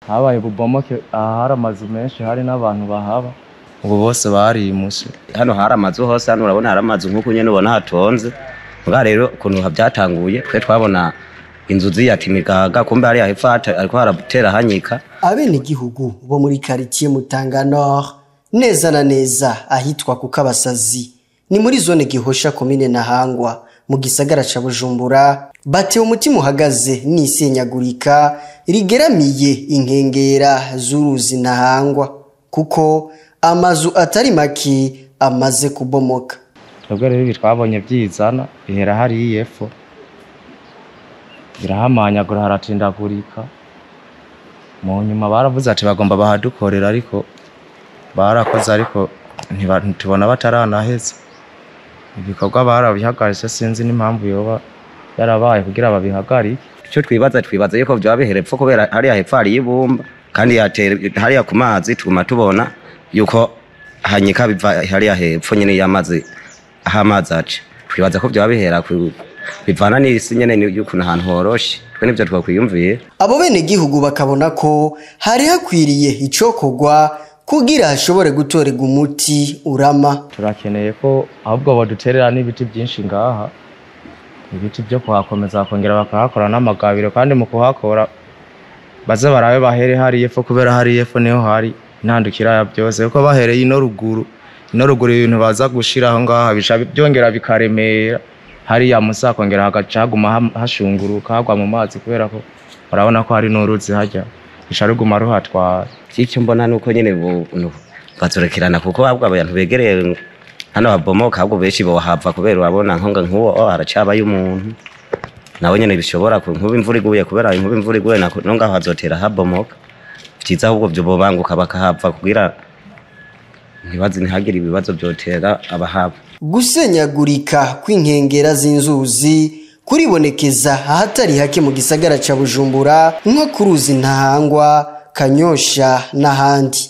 habaye bubomoke ahari amazu menshi hari n'abantu bahaba ubu bose barimuse. Hano hari amazu hose, hano urabona hari amazu nk'uko nyene ubona hatonze. Mbwa rero ukuntu byatanguye twe twabona inzu ziyatimigaga kumbe hari hepfo ariko harabutera hanyika. Abene gihugu bo muri quartier Mutanga Nord neza na neza ahitwa ku Kabasazi ni muri zone Gihosha commune Ntahangwa mu gisagara ca Bujumbura batewe umutima uhagaze n'isenyagurika rigeramiye inkengera z'uruzi Ntahangwa kuko amazu atari maki amaze kubomoka. Twebwe rero twabonye byizana bihera hari yefo birahamanyagura haratindagurika mu nyuma baravuze ati bagomba bahadukorera ariko barakoze ariko ntitubona bataranaheza ibikorwa barabihagaritse sinzi n'impamvu yoba yarabaye kugira babihagarike. Icyo twibaza yuko byaba biherepfo kubera hari hepfo hari ibumba kandi hari ku mazi tuguma tubona yuko hanyika biva hari hepfo nyene y'amazi ahamazi aje. Twibaza ko byaba bihera bivana n'isi nyene yuko ahantu horoshe twe nivyo twakwiyumviye. Abo bene gihugu bakabona ko hari hakwiriye icokogwa kugira hashobore gutorega umuti urama. Turakeneye ko ahubwo baduterera n'ibiti byinshi ngaha, ibiti byo kuhakomeza kongera bakahakora n'amagabiro kandi mu kuhakora baze barabe bahere hari yefo kubera hari yefo niho hari ntandukira ya byose uko bahereye ino ruguru ibintu baza gushiraho ngaha bisha byongera bikaremera hari ya musa kongera hagacaguma hashunguruka hagwa mu mazi kubera ko barabona ko hari n'uruzi hajya bisharuguma ruhatwara. Icyo mbona nuko nyene bazorekerana kuko ahubwo abantu begereye hano babomoka ahubwo benshi bo hava kubera urabona nkonga nk'uwo haracabaye umuntu nawe nyene bishobora nkuba imvura iguye kubera inkuba imvura iguye nonga hazotera habomoka byiza ahubwo byo bobanguka bakahava kugira ntihagire ibibazo byotera abahaba. Gusenyagurika kw'inkengera z'inzuzi kuribonekeza ahatari hake mu gisagara ca Bujumbura nko kuruzi Ntahangwa, Kanyosha n'ahandi.